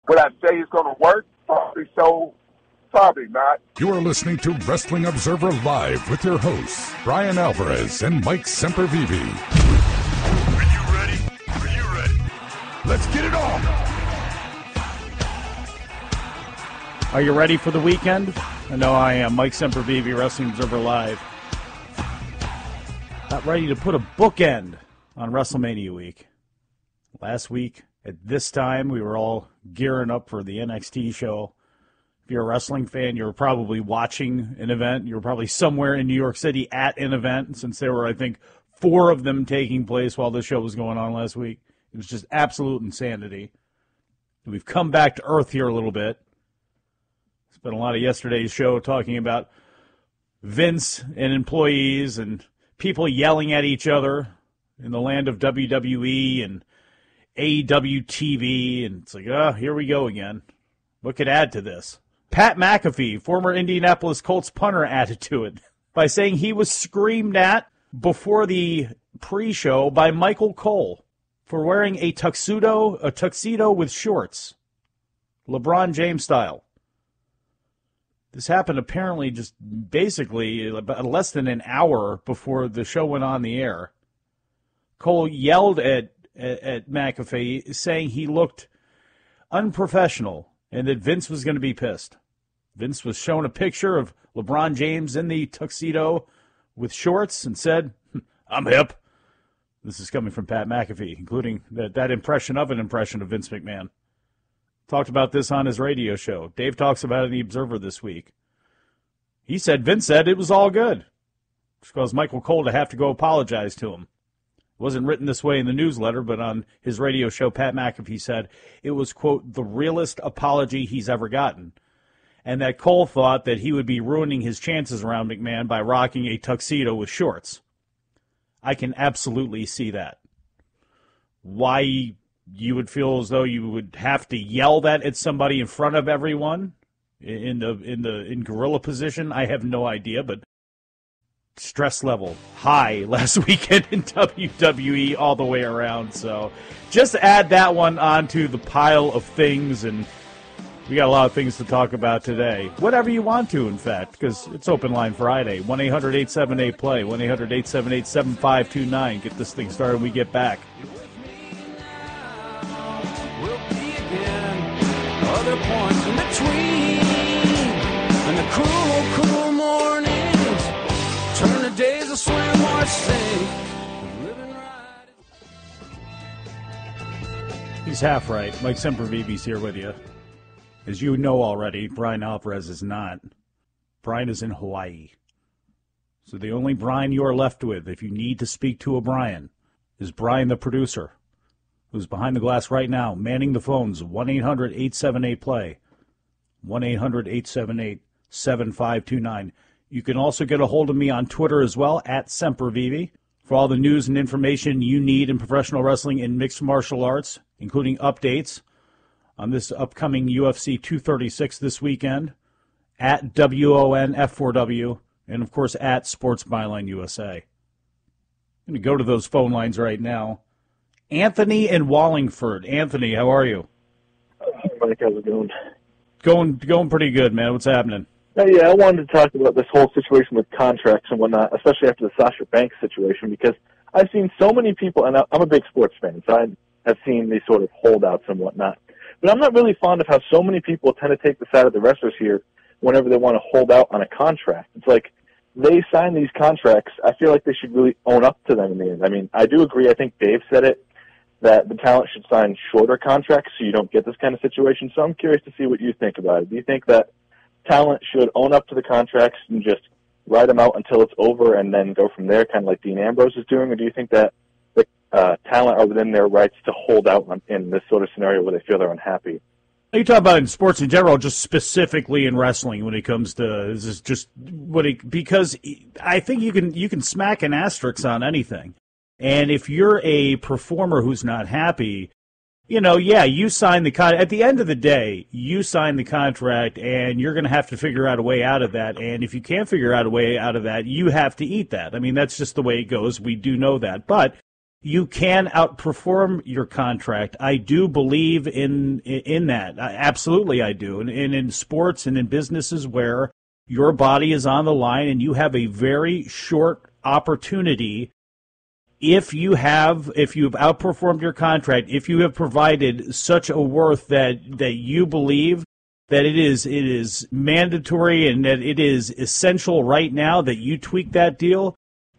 Would I say it's going to work? Probably so. Probably not. You are listening to Wrestling Observer Live with your hosts, Brian Alvarez and Mike Sempervive. Are you ready? Are you ready? Let's get it on! Are you ready for the weekend? I know I am. Mike Sempervive, Wrestling Observer Live. Not ready to put a bookend on WrestleMania week. Last week, at this time, we were all gearing up for the NXT show. If you're a wrestling fan, you were probably watching an event. You were probably somewhere in New York City at an event, since there were, I think, 4 of them taking place while this show was going on last week. It was just absolute insanity. We've come back to earth here a little bit. Spent a lot of yesterday's show talking about Vince and employees and people yelling at each other in the land of WWE and AEW TV, and it's like, here we go again. What could add to this? Pat McAfee, former Indianapolis Colts punter, added to it by saying he was screamed at before the pre-show by Michael Cole for wearing a tuxedo with shorts, LeBron James style. This happened apparently just basically less than an hour before the show went on the air. Cole yelled at McAfee, saying he looked unprofessional and that Vince was going to be pissed. Vince was shown a picture of LeBron James in the tuxedo with shorts and said, "I'm hip." This is coming from Pat McAfee, including that impression of Vince McMahon. Talked about this on his radio show. Dave talks about it in The Observer this week. Vince said it was all good, which caused Michael Cole to have to go apologize to him. It wasn't written this way in the newsletter, but on his radio show, Pat McAfee said it was, quote, the realest apology he's ever gotten, and that Cole thought that he would be ruining his chances around McMahon by rocking a tuxedo with shorts. I can absolutely see that. Why you would feel as though you would have to yell that at somebody in front of everyone in gorilla position, I have no idea, but stress level high last weekend in WWE all the way around. So just add that one onto the pile of things, and we got a lot of things to talk about today. Whatever you want to, in fact, because it's Open Line Friday. 1-800-878-PLAY, 1-800-878-7529. Get this thing started when we get back. We'll be again, other points in between, and the cruel mornings turn the days of swim or sink. Living right. He's half right. Mike Sempervive's here with you. As you know already, Brian Alvarez is not. Brian is in Hawaii. So the only Brian you are left with, if you need to speak to a Brian, is Brian the producer, who's behind the glass right now, manning the phones, 1-800-878-PLAY, 1-800-878-7529. You can also get a hold of me on Twitter as well, at Sempervive, for all the news and information you need in professional wrestling and mixed martial arts, including updates on this upcoming UFC 236 this weekend, at WONF4W, and, of course, at Sports Byline USA. I'm going to go to those phone lines right now. Anthony in Wallingford. Anthony, how are you? Mike, how's it going? Going pretty good, man. What's happening? Yeah, I wanted to talk about this whole situation with contracts and whatnot, especially after the Sasha Banks situation, because I've seen so many people, and I'm a big sports fan, so I have seen these sort of holdouts and whatnot. But I'm not really fond of how so many people tend to take the side of the wrestlers here whenever they want to hold out on a contract. It's like they sign these contracts. I feel like they should really own up to them in the end. I mean, I do agree. I think Dave said it, that the talent should sign shorter contracts so you don't get this kind of situation. So I'm curious to see what you think about it. Do you think that talent should own up to the contracts and just ride them out until it's over and then go from there, kind of like Dean Ambrose is doing? Or do you think that the talent are within their rights to hold out in this sort of scenario where they feel they're unhappy? Are you talking about in sports in general, just specifically in wrestling when it comes to this is just because I think you can smack an asterisk on anything. And if you're a performer who's not happy, you sign the contract. At the end of the day, you sign the contract, and you're going to have to figure out a way out of that. And if you can't figure out a way out of that, you have to eat that. I mean, that's just the way it goes. We do know that. But you can outperform your contract. I do believe in that. Absolutely, I do. And in sports and in businesses where your body is on the line and you have a very short opportunity, if you've outperformed your contract, if you have provided such a worth that you believe that it is mandatory and that it is essential right now that you tweak that deal,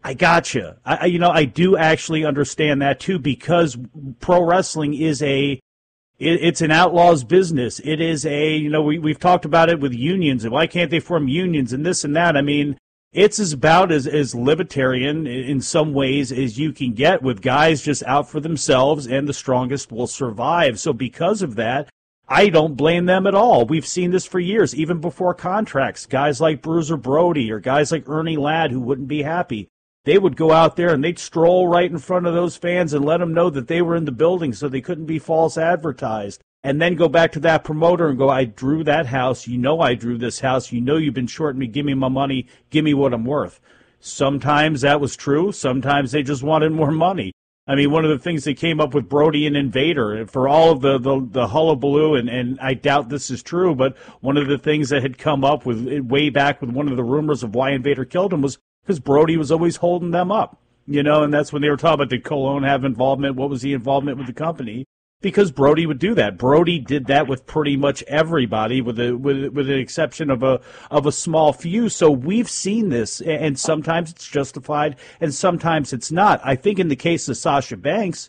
I gotcha. I do actually understand that too, because pro wrestling is it's an outlaw's business. It is we've talked about it with unions and why can't they form unions and this and that. I mean, it's about as libertarian in some ways as you can get, with guys just out for themselves and the strongest will survive. So because of that, I don't blame them at all. We've seen this for years, even before contracts. Guys like Bruiser Brody or guys like Ernie Ladd who wouldn't be happy, they would go out there and they'd stroll right in front of those fans and let them know that they were in the building so they couldn't be false advertised. And then go back to that promoter and go, I drew that house. You know I drew this house. You know you've been shorting me. Give me my money. Give me what I'm worth. Sometimes that was true. Sometimes they just wanted more money. I mean, one of the things that came up with Brody and Invader, for all of the hullabaloo, and I doubt this is true, but one of the things that had come up with way back with one of the rumors of why Invader killed him was because Brody was always holding them up, and that's when they were talking about, did Colon have involvement? What was the involvement with the company? Because Brody would do that. Brody did that with pretty much everybody, with an exception of a small few. So we've seen this, and sometimes it's justified, and sometimes it's not. I think in the case of Sasha Banks,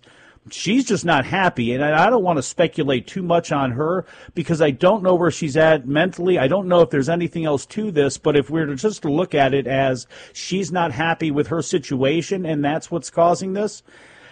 she's just not happy, and I don't want to speculate too much on her because I don't know where she's at mentally. I don't know if there's anything else to this, but if we're just to look at it as she's not happy with her situation and that's what's causing this,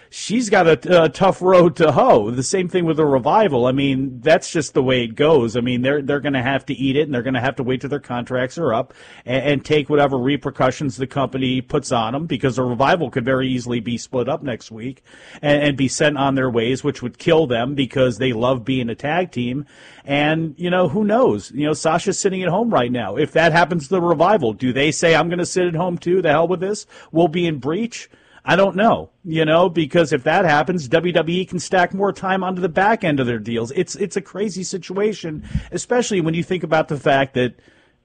she's got a tough road to hoe. The same thing with the Revival. I mean, that's just the way it goes. I mean, they're going to have to eat it, and they're going to have to wait till their contracts are up and take whatever repercussions the company puts on them, because the Revival could very easily be split up next week and be sent on their ways, which would kill them because they love being a tag team. And, who knows? Sasha's sitting at home right now. If that happens to the Revival, do they say, I'm going to sit at home too? The hell with this? We'll be in breach? I don't know, because if that happens, WWE can stack more time onto the back end of their deals. It's a crazy situation, especially when you think about the fact that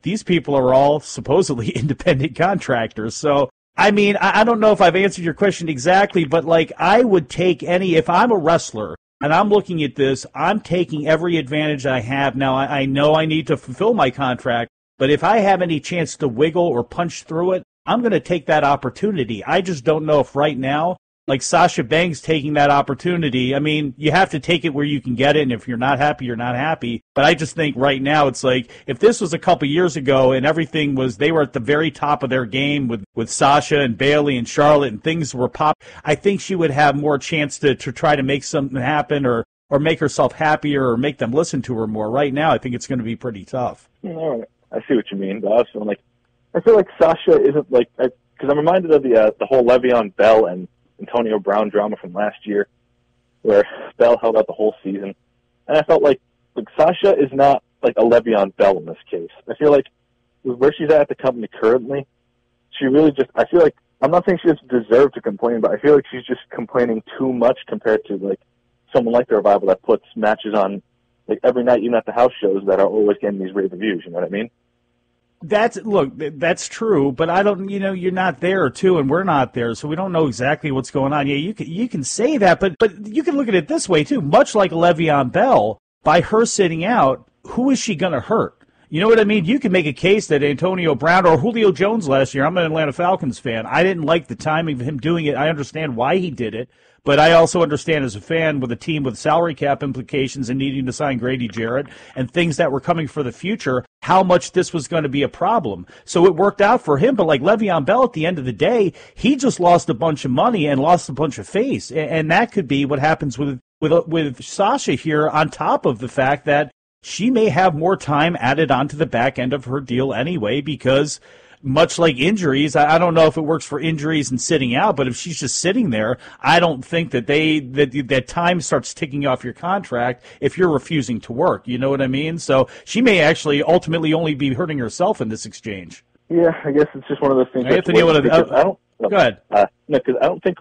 these people are all supposedly independent contractors. So, I mean, I don't know if I've answered your question exactly, but I would take if I'm a wrestler and I'm looking at this, I'm taking every advantage I have. Now, I know I need to fulfill my contract, but if I have any chance to wiggle or punch through it, I'm going to take that opportunity. I just don't know if right now, like Sasha Banks taking that opportunity, I mean, you have to take it where you can get it, and if you're not happy, you're not happy. But I just think right now it's like, if this was a couple years ago and everything was, they were at the very top of their game with Sasha and Bayley and Charlotte and things were pop, I think she would have more chance to try to make something happen or make herself happier or make them listen to her more. Right now, I think it's going to be pretty tough. All right. I see what you mean, but I feel like Sasha isn't because I'm reminded of the whole Le'Veon Bell and Antonio Brown drama from last year, where Bell held out the whole season, and I felt like Sasha is not like a Le'Veon Bell in this case. I feel like with where she's at the company currently, she really I feel like, I'm not saying she doesn't deserve to complain, but I feel like she's just complaining too much compared to someone like the Revival that puts matches on every night, even at the house shows, that are always getting these rave reviews. You know what I mean? That's true, but I don't, you're not there too, and we're not there, so we don't know exactly what's going on. Yeah, you can say that, but you can look at it this way too. Much like Le'Veon Bell, by her sitting out, who is she going to hurt? You know what I mean? You can make a case that Antonio Brown or Julio Jones last year, I'm an Atlanta Falcons fan, I didn't like the timing of him doing it. I understand why he did it, but I also understand as a fan with a team with salary cap implications and needing to sign Grady Jarrett and things that were coming for the future, how much this was going to be a problem. So it worked out for him, but Le'Veon Bell, at the end of the day, he just lost a bunch of money and lost a bunch of face. And that could be what happens with Sasha here, on top of the fact that she may have more time added onto the back end of her deal anyway, because much like injuries, I don't know if it works for injuries and sitting out, but if she's just sitting there, I don't think that time starts ticking off your contract if you're refusing to work. You know what I mean? So she may actually ultimately only be hurting herself in this exchange. Yeah, I guess it's just one of those things. Anthony, go ahead. No, because I don't think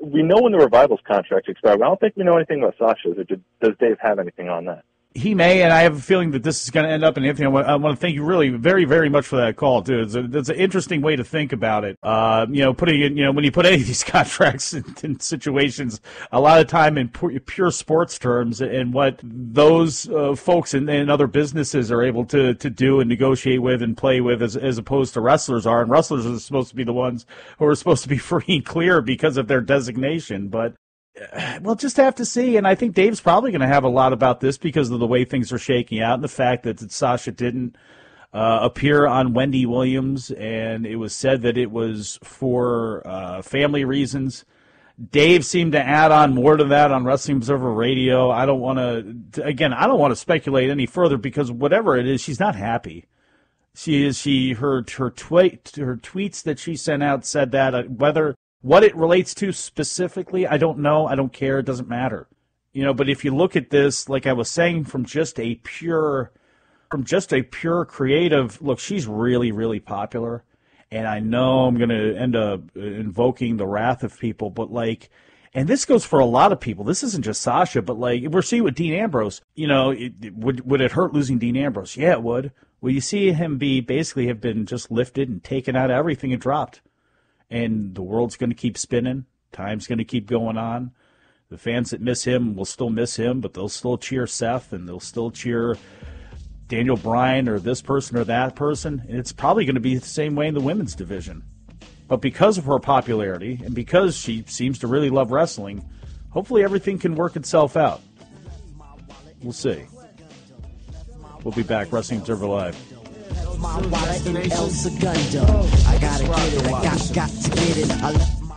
we know when the Revival's contract expires, but I don't think we know anything about Sasha's. Or does Dave have anything on that? He may, and I have a feeling that this is going to end up in Anthony. I want to thank you really very, very much for that call, too. It's an interesting way to think about it. Putting it, when you put any of these contracts in situations, a lot of time in pure sports terms, and what those folks in other businesses are able to do and negotiate with and play with, as opposed to wrestlers are. And wrestlers are supposed to be the ones who are supposed to be free and clear because of their designation, but we'll just have to see, and I think Dave's probably going to have a lot about this because of the way things are shaking out and the fact that Sasha didn't appear on Wendy Williams, and it was said that it was for family reasons. Dave seemed to add on more to that on Wrestling Observer Radio. I don't want to speculate any further because whatever it is, she's not happy. Her tweets that she sent out said that what it relates to specifically, I don't know. I don't care. It doesn't matter. But if you look at this, like I was saying, from just a pure creative look, she's really, really popular. And I know I'm going to end up invoking the wrath of people, but and this goes for a lot of people. This isn't just Sasha, but we're seeing with Dean Ambrose. Would it hurt losing Dean Ambrose? Yeah, it would. Well, you see him have been just lifted and taken out of everything and dropped. And the world's going to keep spinning. Time's going to keep going on. The fans that miss him will still miss him, but they'll still cheer Seth, and they'll still cheer Daniel Bryan or this person or that person. And it's probably going to be the same way in the women's division. But because of her popularity and because she seems to really love wrestling, hopefully everything can work itself out. We'll see. We'll be back. Wrestling Observer Live. My wallet in El Segundo. I gotta get it, I got to get it. I left my...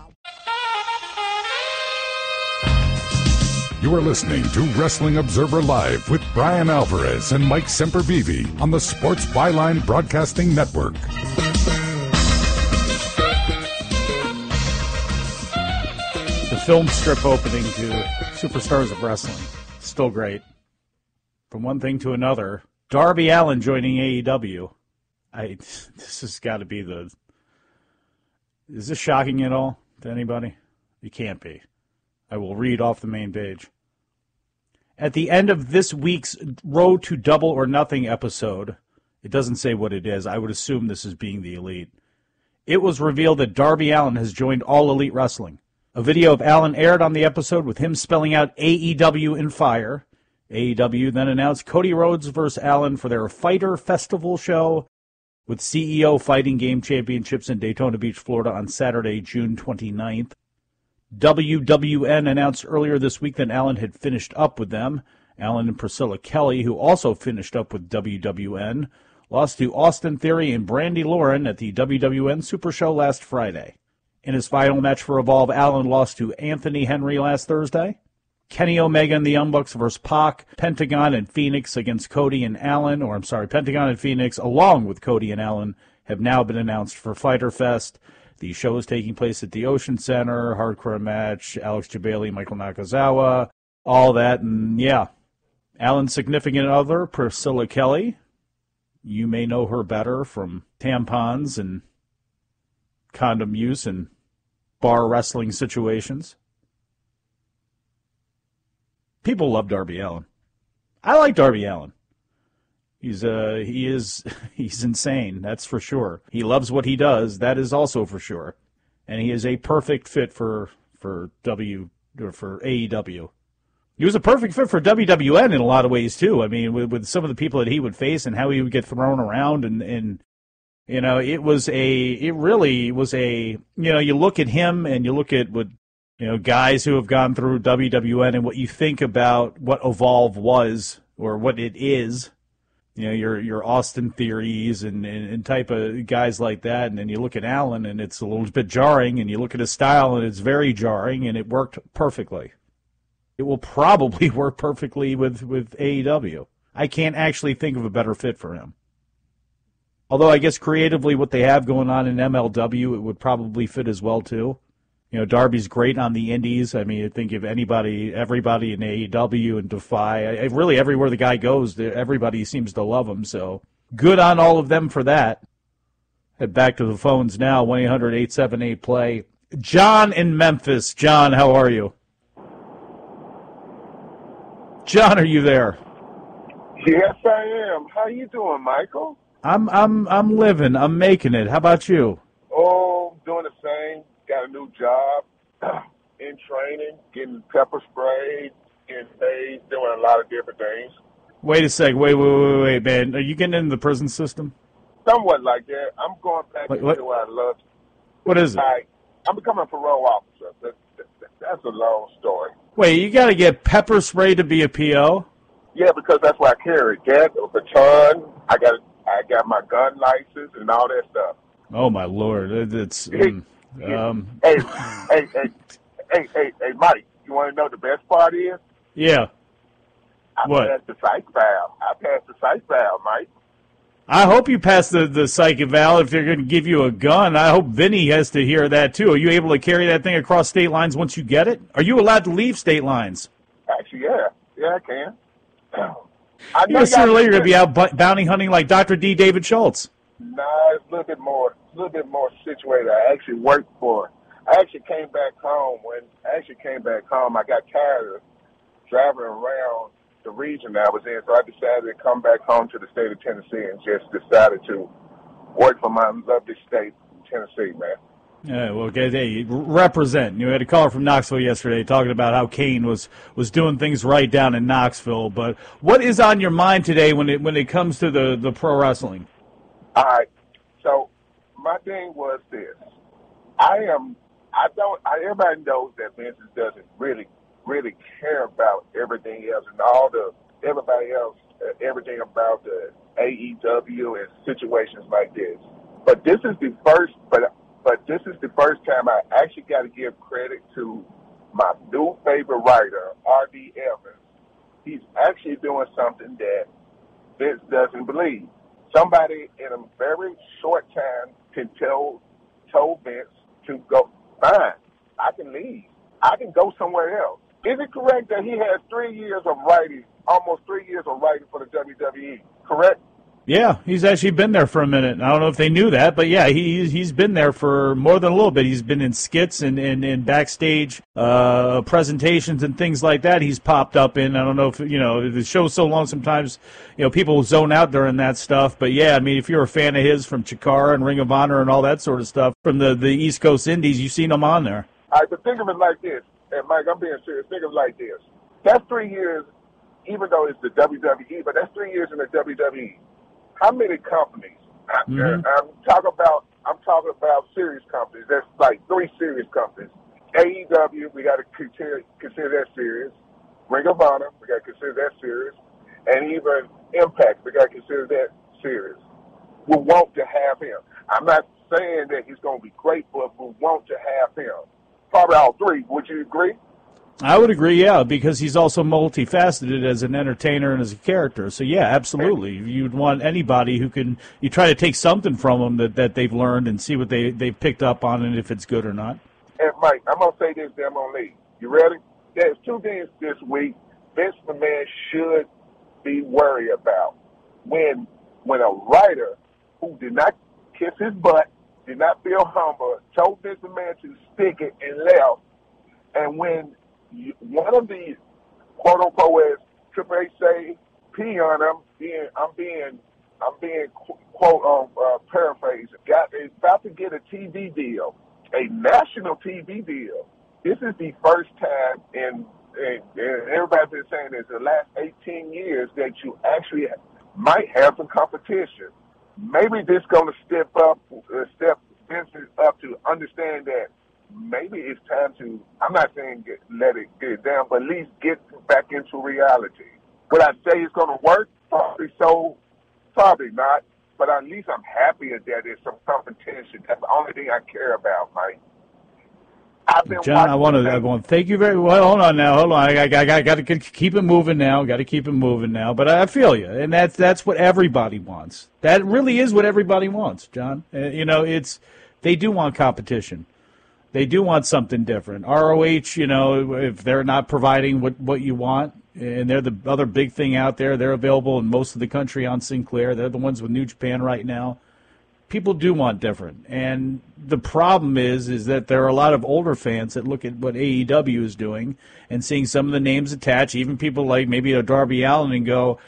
You are listening to Wrestling Observer Live with Brian Alvarez and Mike Sempervive on the Sports Byline Broadcasting Network. The film strip opening to Superstars of Wrestling. Still great. From one thing to another, Darby Allin joining AEW. This has got to be is this shocking at all to anybody? It can't be. I will read off the main page. At the end of this week's Road to Double or Nothing episode, it doesn't say what it is. I would assume this is being the Elite. It was revealed that Darby Allin has joined All Elite Wrestling. A video of Allin aired on the episode with him spelling out AEW in fire. AEW then announced Cody Rhodes versus Allin for their Fighter Festival show, with CEO Fighting Game Championships in Daytona Beach, Florida on Saturday, June 29th. WWN announced earlier this week that Allin had finished up with them. Allin and Priscilla Kelly, who also finished up with WWN, lost to Austin Theory and Brandi Lauren at the WWN Super Show last Friday. In his final match for Evolve, Allin lost to Anthony Henry last Thursday. Kenny Omega and the Young Bucks versus Pac, Pentagon and Phoenix against Cody and Allin, Pentagon and Phoenix along with Cody and Allin have now been announced for Fyter Fest. The show is taking place at the Ocean Center, hardcore match, Alex Jabali, Michael Nakazawa, all that, and yeah. Allin's significant other, Priscilla Kelly, you may know her better from tampons and condom use and bar wrestling situations. People love Darby Allin. I like Darby Allin. He's insane, that's for sure. He loves what he does, that is also for sure. And he is a perfect fit for AEW. He was a perfect fit for WWN in a lot of ways too. I mean, with some of the people that he would face and how he would get thrown around, and you know, it really was a, you know, you look at him and you look at what, you know, guys who have gone through WWN and what you think about what Evolve was or what it is, you know, your Austin Theories and type of guys like that, and then you look at Allin and it's a little bit jarring, and you look at his style and it's very jarring, and it worked perfectly. It will probably work perfectly with AEW. I can't actually think of a better fit for him. Although I guess creatively what they have going on in MLW, it would probably fit as well too. You know, Darby's great on the indies. I mean, I think if everybody in AEW and Defy, really everywhere the guy goes, everybody seems to love him. So good on all of them for that. Head back to the phones now, 1-800-878-PLAY. John in Memphis. John, how are you? John, are you there? Yes, I am. How you doing, Michael? I'm living. I'm making it. How about you? Oh, doing the same. Got a new job. In training, getting pepper sprayed, getting paid, doing a lot of different things. Wait a sec. Wait, man. Are you getting into the prison system? Somewhat like that. I'm going back What- into what- what I love. What is it? I'm becoming a parole officer. That's a long story. Wait, you got to get pepper spray to be a PO? Yeah, because that's what I carry. Gas, a baton. I got my gun license and all that stuff. Oh, my Lord. It's... Hey, Mike, you want to know the best part is? Yeah. I What? passed the psych valve. I passed the psych valve, Mike. I hope you pass the psych eval if they're going to give you a gun. I hope Vinny has to hear that, too. Are you able to carry that thing across state lines once you get it? Are you allowed to leave state lines? Actually, yeah. Yeah, I can. I You know, sooner or later, you're going to be out bounty hunting like Dr. D. David Schultz. Nah, it's a little bit more situated. I actually worked for. I actually came back home. When I actually came back home, I got tired of driving around the region that I was in, so I decided to come back home to the state of Tennessee and just decided to work for my lovely state, Tennessee, man. Yeah, well, hey, represent. You had a caller from Knoxville yesterday talking about how Kane was doing things right down in Knoxville. But what is on your mind today when it comes to the pro wrestling? All right. So my thing was this. Everybody knows that Vince doesn't really care about everything else and everything about the AEW and situations like this. But this is the first time I actually got to give credit to my new favorite writer, RD Evans. He's actually doing something that Vince doesn't believe. Somebody in a very short time can told Vince to go, fine, I can leave. I can go somewhere else. Is it correct that he has 3 years of writing, almost 3 years of writing for the WWE, correct? Yeah, he's actually been there for a minute. I don't know if they knew that, but yeah, he's been there for more than a little bit. He's been in skits and backstage presentations and things like that. He's popped up in. I don't know if the show's so long sometimes people zone out during that stuff. But yeah, I mean, if you're a fan of his from Chikara and Ring of Honor and all that sort of stuff from the East Coast Indies, you've seen him on there. All right, but think of it like this, and Mike, I'm being serious. Think of it like this. That's 3 years, even though it's the WWE, but that's 3 years in the WWE. How many companies? Mm-hmm. I'm talking about serious companies. There's like 3 serious companies. AEW, we got to consider that serious. Ring of Honor, we got to consider that serious. And even Impact, we got to consider that serious. We want to have him. I'm not saying that he's going to be great, but we want to have him. Probably all 3. Would you agree? I would agree, yeah, because he's also multifaceted as an entertainer and as a character. So, yeah, absolutely. You'd want anybody you try to take something from them that they've learned and see what they've picked up on and if it's good or not. And, Mike, I'm going to say this, then I'm going to leave. You ready? There's 2 things this week Vince McMahon should be worried about. When a writer who did not kiss his butt, did not feel humble, told Vince McMahon to stick it and left, and when one of these, quote unquote, as Triple H say, pee on him. I'm being quote paraphrasing. Is about to get a TV deal, a national TV deal. This is the first time in everybody's been saying this the last 18 years that you actually might have some competition. Maybe this going to step Vince up to understand that. Maybe it's time to, I'm not saying let it get down, but at least get back into reality. Would I say it's going to work? Probably so, probably not. But at least I'm happy that there's some competition. That's the only thing I care about, Mike. John, I want to thank you very well. Hold on now. I got to keep it moving now. But I feel you, and that's what everybody wants. That really is what everybody wants, John. They do want competition. They do want something different. ROH, if they're not providing what you want, and they're the other big thing out there, they're available in most of the country on Sinclair. They're the ones with New Japan right now. people do want different. And the problem is that there are a lot of older fans that look at what AEW is doing and seeing some of the names attached, even people like maybe a Darby Allin, and go,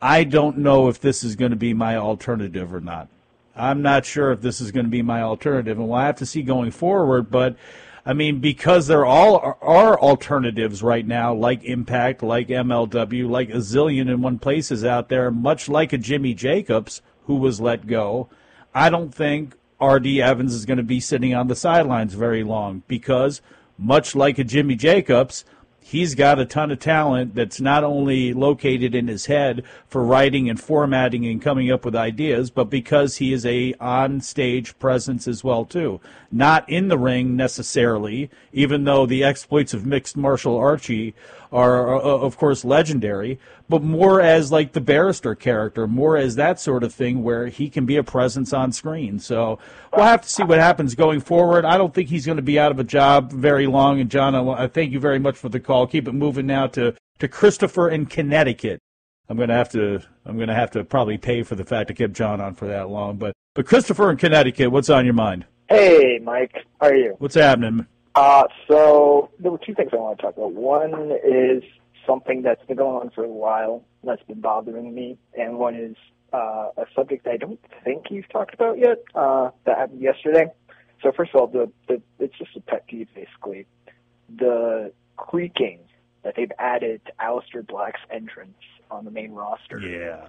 I don't know if this is going to be my alternative or not. I'm not sure if this is going to be my alternative, and we'll have to see going forward. But, I mean, because there all are alternatives right now, like Impact, like MLW, like a zillion and one places out there, much like a Jimmy Jacobs, who was let go, I don't think RD Evans is going to be sitting on the sidelines very long because, much like a Jimmy Jacobs, he's got a ton of talent that's not only located in his head for writing and formatting and coming up with ideas, but because he is a on-stage presence as well, too. Not in the ring necessarily, even though the exploits of mixed martial Archie are, of course, legendary, but more as like the barrister character, more as that sort of thing where he can be a presence on screen. So we'll have to see what happens going forward. I don't think he's going to be out of a job very long. And, John, I thank you very much for the call. Keep it moving now to Christopher in Connecticut. I'm going to have to probably pay for the fact I kept John on for that long. But Christopher in Connecticut, what's on your mind? Hey, Mike. How are you? What's happening? So there were two things I want to talk about. One is something that's been going on for a while that's been bothering me, and one is a subject I don't think you've talked about yet that happened yesterday. So first of all, it's just a pet peeve, basically. The creaking that they've added to Aleister Black's entrance on the main roster. Yeah.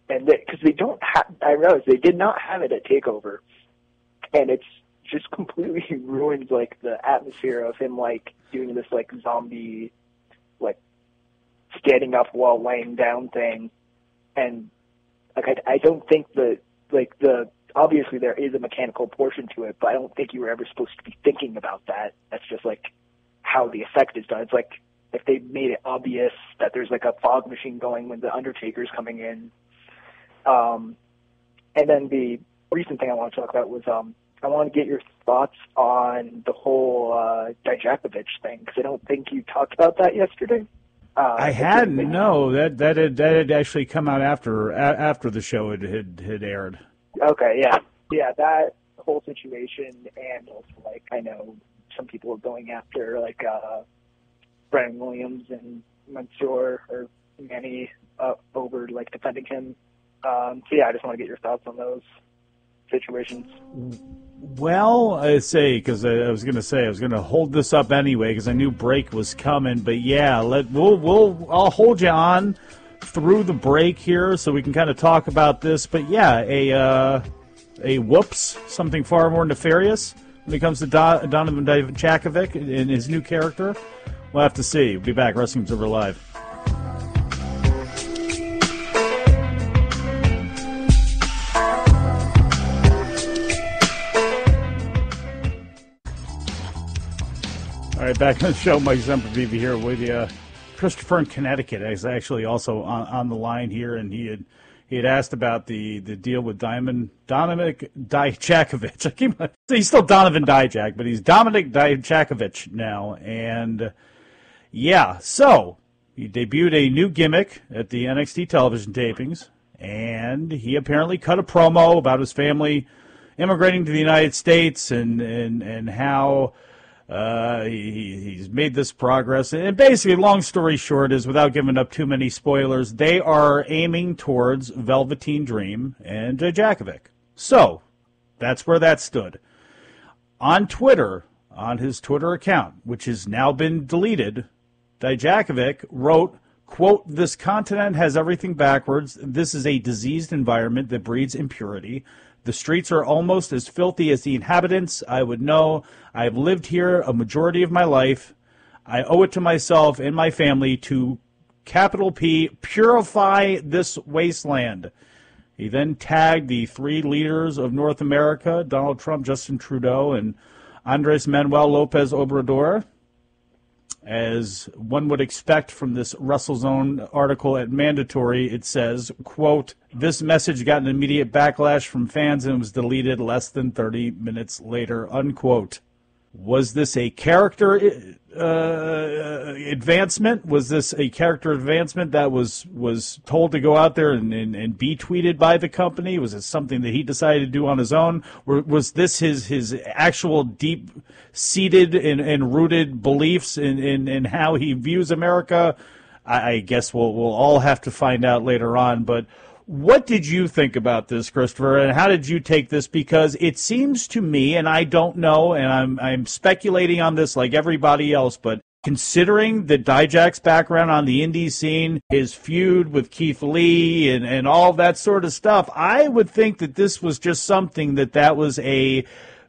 And because they don't have, I realized they did not have it at TakeOver, and it's just completely ruins like the atmosphere of him like doing this like zombie, like standing up while laying down thing, and like I don't think that like obviously there is a mechanical portion to it, but I don't think you were ever supposed to be thinking about that. That's just like how the effect is done. It's like if they made it obvious that there's like a fog machine going when the Undertaker's coming in. And then the recent thing I want to talk about was I want to get your thoughts on the whole Dijakovic thing, because I don't think you talked about that yesterday. I hadn't. No, that had actually come out after the show had aired. Okay, yeah, that whole situation, and also like I know some people are going after like Brian Williams and Mansoor or Manny over like defending him. So yeah, I just want to get your thoughts on those situations. Well, I say, because I was going to hold this up anyway because I knew break was coming. But yeah, I'll hold you on through the break here so we can kind of talk about this. But yeah, a whoops, something far more nefarious when it comes to Dominik Dijakovic and his new character. We'll have to see. We'll be back. Wrestling Observer Live. All right, back on the show. Mike Sempervive here with you. Christopher in Connecticut is actually also on the line here, and he had asked about the deal with Dominik Dijakovic. He's still Donovan Dijak, but he's Dominik Dijakovic now. And yeah, so he debuted a new gimmick at the NXT television tapings, and he apparently cut a promo about his family immigrating to the United States and how he's made this progress. And basically, long story short is, without giving up too many spoilers, they are aiming towards Velveteen Dream and Dijakovic. So that's where that stood. On Twitter, on his Twitter account, which has now been deleted, Dijakovic wrote, quote, "This continent has everything backwards. This is a diseased environment that breeds impurity. The streets are almost as filthy as the inhabitants. I would know. I have lived here a majority of my life. I owe it to myself and my family to, capital P, purify this wasteland." He then tagged the three leaders of North America, Donald Trump, Justin Trudeau, and Andres Manuel Lopez Obrador. As one would expect from this WrestleZone article at Mandatory, it says, quote, "This message got an immediate backlash from fans and was deleted less than 30 minutes later," unquote. Was this a character advancement? Was this a character advancement that was told to go out there and be tweeted by the company? Was it something that he decided to do on his own? Or was this his actual deep-seated and rooted beliefs in how he views America? I guess we'll all have to find out later on, but what did you think about this, Christopher, and how did you take this? Because it seems to me, and I don't know, and I'm speculating on this like everybody else, but considering the Dijak's background on the indie scene, his feud with Keith Lee and all that sort of stuff, I would think that this was just something that was a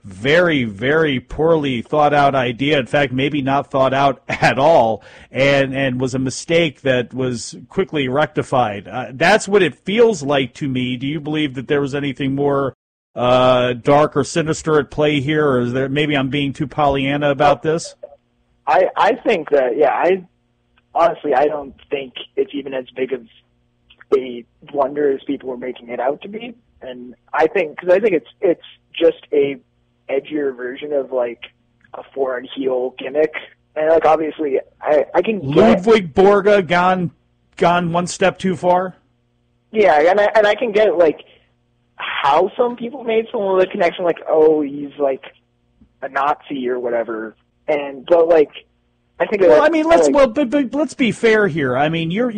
very, very poorly thought out idea. In fact, maybe not thought out at all, and was a mistake that was quickly rectified. That's what it feels like to me. Do you believe that there was anything more dark or sinister at play here, or is there, maybe I'm being too Pollyanna about this? I think that, I honestly, I don't think it's even as big of a blunder as people were making it out to be. And I think it's just a edgier version of like a foreign heel gimmick, and like obviously I can get Ludwig Borga gone one step too far. Yeah, and I can get like how some people made some of the connection, like, oh, he's like a Nazi or whatever, but like I think. Well, I mean, but let's be fair here. I mean, you're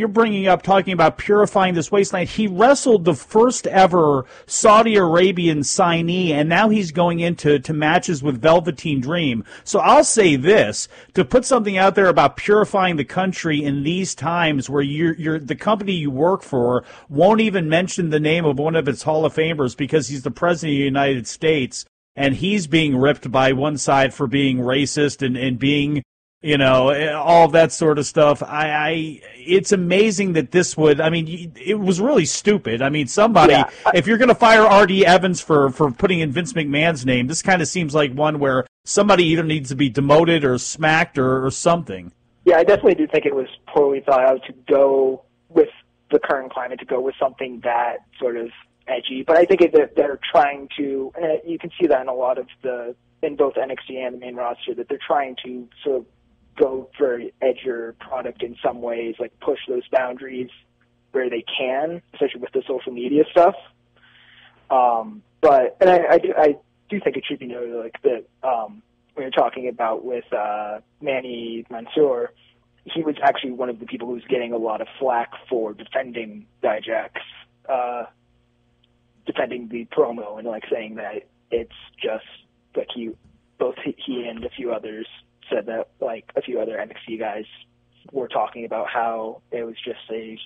talking about purifying this wasteland. He wrestled the first ever Saudi Arabian signee, and now he's going into matches with Velveteen Dream. So I'll say this: to put something out there about purifying the country in these times, where you're the company you work for won't even mention the name of one of its Hall of Famers because he's the president of the United States, and he's being ripped by one side for being racist and being, all that sort of stuff. It's amazing that this would, I mean, it was really stupid. I mean, if you're going to fire RD Evans for putting in Vince McMahon's name, this kind of seems like one where somebody either needs to be demoted or smacked or something. Yeah, I definitely do think it was poorly thought out to go with the current climate, to go with something that sort of edgy. But I think that they're trying to, and you can see that in a lot of in both NXT and the main roster, that they're trying to sort of go for edgier product in some ways, like push those boundaries where they can, especially with the social media stuff. But I do think it should be noted, like that when you're talking about with Manny Mansour, he was actually one of the people who was getting a lot of flack for defending Dijak's, defending the promo and like saying that it's just like he and a few others said that like a few other NXT guys were talking about how it was just a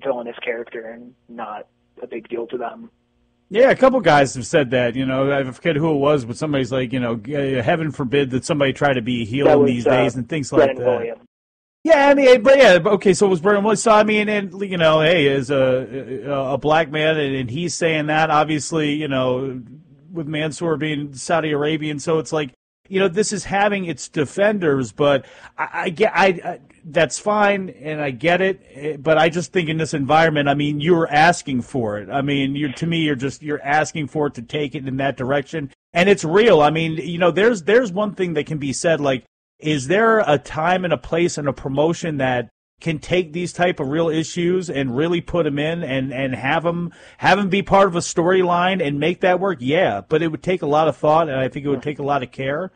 villainous character and not a big deal to them. Yeah, a couple guys have said that. I forget who it was, but somebody's like, heaven forbid that somebody try to be a heel in these days and things like that. Williams. Yeah, I mean, but yeah, okay, so it was Brendan Williams. So, I mean, and, hey, as a black man, and he's saying that, obviously, with Mansour being Saudi Arabian, so it's like, this is having its defenders, but I that's fine, and I get it, but I just think in this environment, I mean, you're asking for it. I mean, you're asking for it to take it in that direction, and it's real. I mean, there's one thing that can be said, like, is there a time and a place and a promotion that can take these type of real issues and really put them in and have them be part of a storyline and make that work? Yeah, but it would take a lot of thought, and I think it would take a lot of care.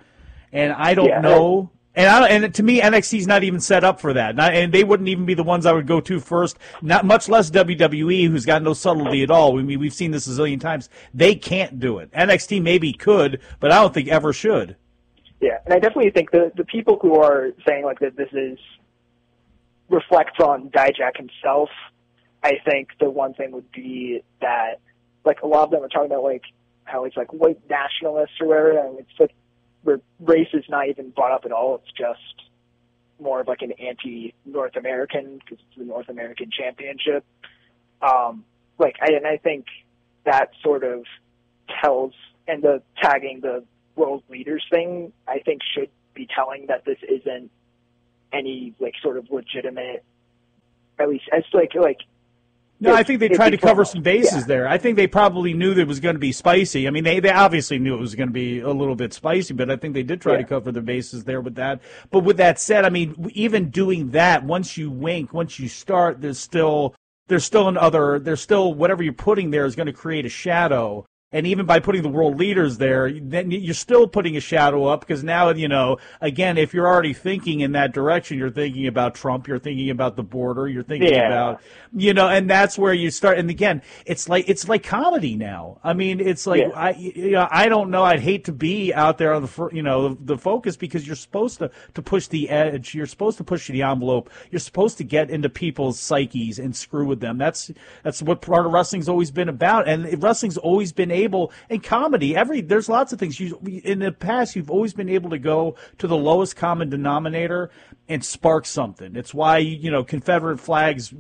And I don't know. And to me, NXT's not even set up for that. And they wouldn't even be the ones I would go to first, not much less WWE, who's got no subtlety at all. I mean, we've seen this a zillion times. They can't do it. NXT maybe could, but I don't think ever should. Yeah, and I definitely think the people who are saying like that this reflects on Dijak himself, I think the one thing would be that like a lot of them are talking about like how it's like white nationalists or whatever, and it's like where race is not even brought up at all. It's just more of like an anti-North American because it's the North American Championship. I think that sort of tells, and the tagging the world leaders thing, I think should be telling that this isn't any like sort of legitimate, at least as like No, I think they tried to cover some bases there. I think they probably knew that it was going to be spicy. I mean, they obviously knew it was going to be a little bit spicy, but I think they did try to cover the bases there with that. But with that said, I mean, even doing that, once you wink, once you start, there's still whatever you're putting there is going to create a shadow. And even by putting the world leaders there, then you're still putting a shadow up because now, again, if you're already thinking in that direction, you're thinking about Trump, you're thinking about the border, you're thinking about, and that's where you start. And again, it's like comedy now. I mean, it's like, I don't know. I'd hate to be out there on the focus because you're supposed to push the edge. You're supposed to push the envelope. You're supposed to get into people's psyches and screw with them. That's what part of wrestling's always been about. And wrestling's always been able, and comedy, there's lots of things. In the past, you've always been able to go to the lowest common denominator and spark something. It's why, Confederate flags,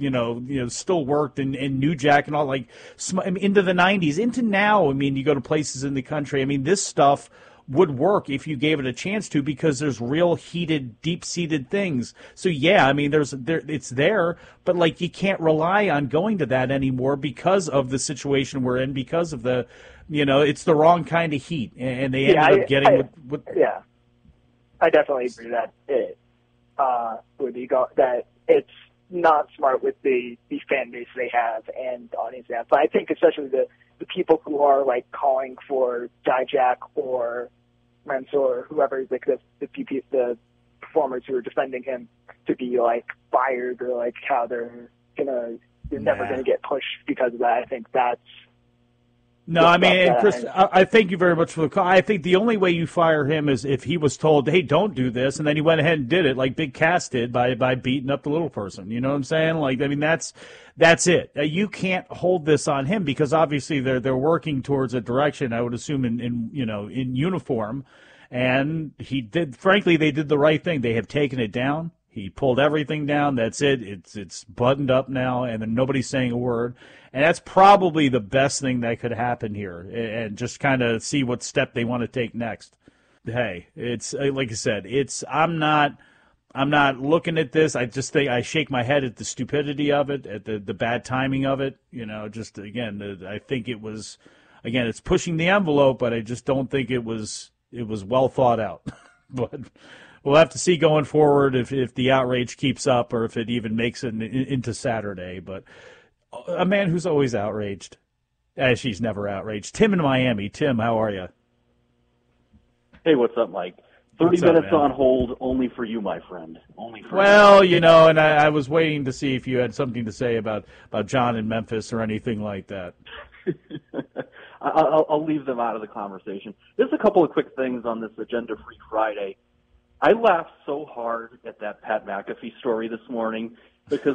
still worked in New Jack and all, into the 90s, into now. I mean, you go to places in the country. I mean, this stuff would work if you gave it a chance to because there's real heated, deep-seated things. So, yeah, I mean, it's there, but, you can't rely on going to that anymore because of the situation we're in, because of the, it's the wrong kind of heat, and they ended up getting what. Yeah, I definitely agree that that it's not smart with the fan base they have and audience they have. But I think especially the people who are, calling for Dijak or Mansoor or whoever, the performers who are defending him to be fired or how they're never gonna get pushed because of that. I think that's no. I mean, Chris, I thank you very much for the call. I think the only way you fire him is if he was told, "Hey, don't do this," and then he went ahead and did it, like Big Cass did by beating up the little person. You know what I'm saying? I mean, that's it. You can't hold this on him because obviously they're working towards a direction. I would assume in uniform, and he did. Frankly, they did the right thing. They have taken it down. He pulled everything down. That's it. It's buttoned up now, and then nobody's saying a word. And that's probably the best thing that could happen here, and just kind of see what step they want to take next. Hey, it's like I said. I'm not looking at this. I just think I shake my head at the stupidity of it, at the bad timing of it. Just again, I think it was, again, it's pushing the envelope, but I just don't think it was well thought out. But we'll have to see going forward if the outrage keeps up or if it even makes it into Saturday. But a man who's always outraged, she's never outraged. Tim in Miami. Tim, how are you? Hey, what's up, Mike? 30 minutes on hold, only for you, my friend. Only for you. And I was waiting to see if you had something to say about John in Memphis or anything like that. I'll leave them out of the conversation. Just a couple of quick things on this Agenda-Free Friday. I laughed so hard at that Pat McAfee story this morning because,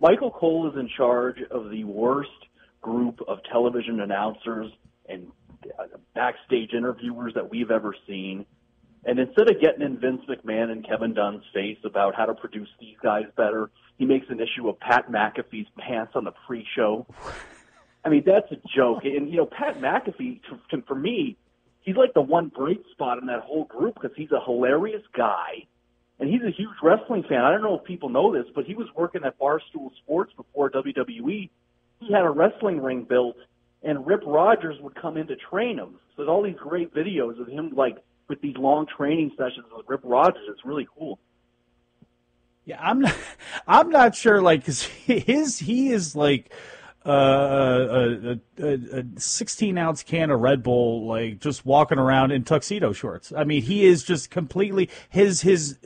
Michael Cole is in charge of the worst group of television announcers and backstage interviewers that we've ever seen. And instead of getting in Vince McMahon and Kevin Dunn's face about how to produce these guys better, he makes an issue of Pat McAfee's pants on the pre-show. I mean, that's a joke. And, Pat McAfee, for me, he's like the one bright spot in that whole group because he's a hilarious guy. And he's a huge wrestling fan. I don't know if people know this, but he was working at Barstool Sports before WWE. He had a wrestling ring built, and Rip Rogers would come in to train him. So there's all these great videos of him, with these long training sessions with Rip Rogers. It's really cool. Yeah, I'm not sure, because he is a 16-ounce can of Red Bull, just walking around in tuxedo shorts. I mean, he is just completely his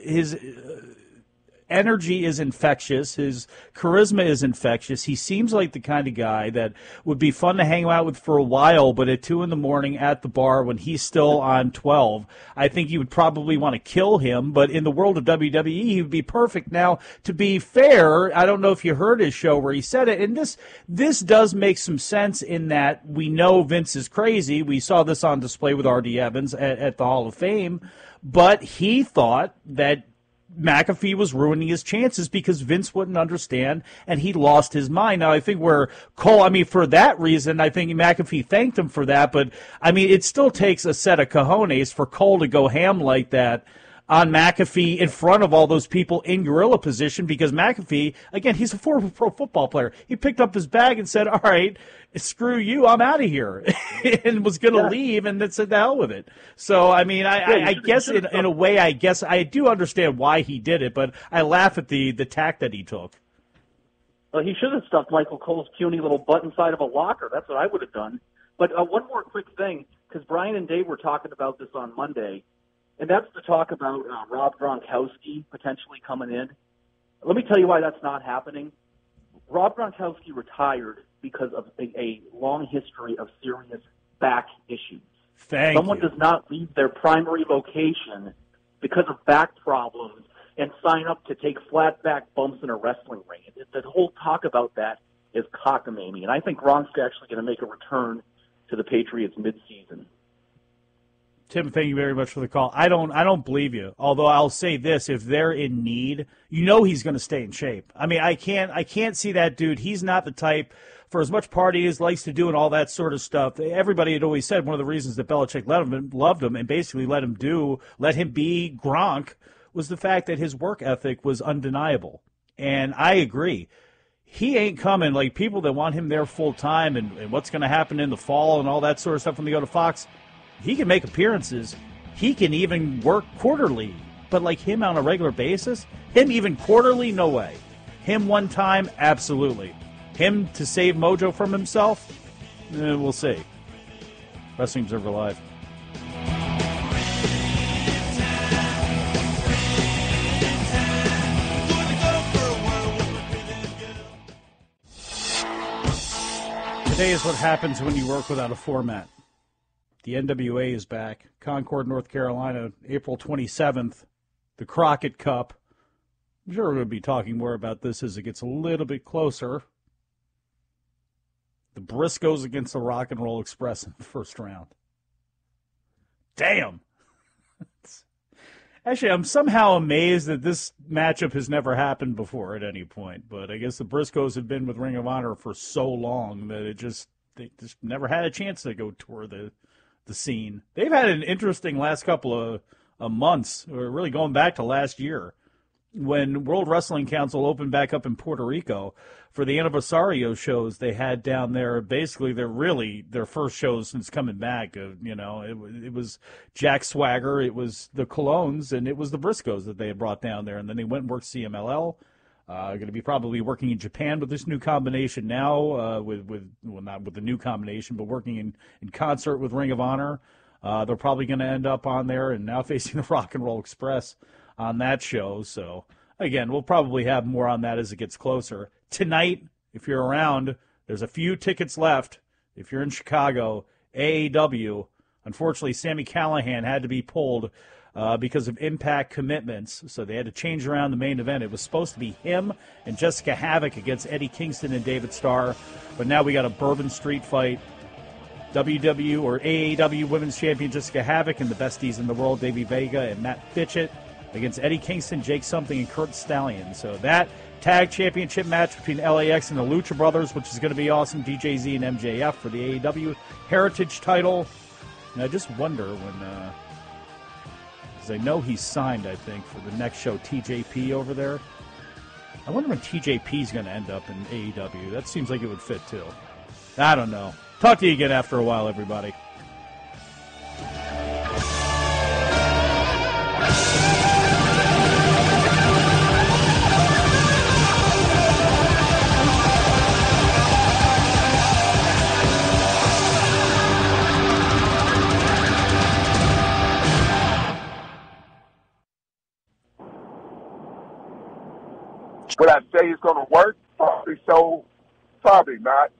energy is infectious. His charisma is infectious. He seems like the kind of guy that would be fun to hang out with for a while, but at 2 a.m. at the bar when he's still on 12, I think you would probably want to kill him. But in the world of WWE, he would be perfect. Now, to be fair, I don't know if you heard his show where he said it, and this does make some sense in that we know Vince is crazy. We saw this on display with RD Evans at the Hall of Fame, but he thought that McAfee was ruining his chances because Vince wouldn't understand, and he lost his mind. Now, I think where Cole, for that reason, I think McAfee thanked him for that, but, it still takes a set of cojones for Cole to go ham like that on McAfee in front of all those people in gorilla position because McAfee, again, he's a former pro football player. He picked up his bag and said, all right, screw you, I'm out of here, and was going to leave and then said the hell with it. So, I mean, I guess in a way, I guess I do understand why he did it, but I laugh at the tack that he took. Well, he should have stuffed Michael Cole's puny little butt inside of a locker. That's what I would have done. But one more quick thing, because Brian and Dave were talking about this on Monday, and that's to talk about Rob Gronkowski potentially coming in. Let me tell you why that's not happening. Rob Gronkowski retired because of a long history of serious back issues. Someone does not leave their primary location because of back problems and sign up to take flat back bumps in a wrestling ring. The whole talk about that is cockamamie, and I think Gronk's actually going to make a return to the Patriots midseason. Tim, thank you very much for the call. I don't believe you. Although I'll say this: if they're in need, you know he's going to stay in shape. I mean, I can't see that dude. He's not the type, for as much party as likes to do and all that sort of stuff. Everybody had always said one of the reasons that Belichick loved him and basically let him be Gronk was the fact that his work ethic was undeniable. And I agree. He ain't coming. Like, people that want him there full time and what's going to happen in the fall and all that sort of stuff when they go to Fox, he can make appearances. He can even work quarterly. But like him on a regular basis, him even quarterly, no way. Him one time, absolutely. Him to save mojo from himself, we'll see. Wrestling Observer Live. Today is what happens when you work without a format. The NWA is back. Concord, North Carolina, April 27th. The Crockett Cup. I'm sure we're going to be talking more about this as it gets a little bit closer. The Briscoes against the Rock and Roll Express in the first round. Damn. Actually, I'm somehow amazed that this matchup has never happened before at any point. But I guess the Briscoes have been with Ring of Honor for so long that they just never had a chance to go tour the scene. They've had an interesting last couple of months, or really going back to last year, when World Wrestling Council opened back up in Puerto Rico for the Anniversario shows they had down there. Basically, they're really their first shows since coming back. It was Jack Swagger, it was the Colognes, and it was the Briscoes that they had brought down there. And then they went and worked CMLL. Going to be probably working in Japan with this new combination now, not with the new combination, but working in concert with Ring of Honor. They're probably going to end up on there and now facing the Rock and Roll Express on that show. So, again, we'll probably have more on that as it gets closer. Tonight, if you're around, there's a few tickets left. If you're in Chicago, AAW, unfortunately, Sami Callihan had to be pulled because of Impact commitments, so they had to change around the main event. It was supposed to be him and Jessica Havoc against Eddie Kingston and David Starr, but now we got a Bourbon Street fight. WW or AAW Women's Champion Jessica Havoc and the besties in the world, Davey Vega and Matt Fitchett, against Eddie Kingston, Jake Something, and Kurt Stallion. So that tag championship match between LAX and the Lucha Brothers, which is going to be awesome, DJZ and MJF for the AAW Heritage title. And I just wonder when, because I know he's signed, I think, for the next show, TJP over there. I wonder when TJP is going to end up in AEW. That seems like it would fit, too. I don't know. Talk to you again after a while, everybody. Would I say it's going to work? Probably so. Probably not.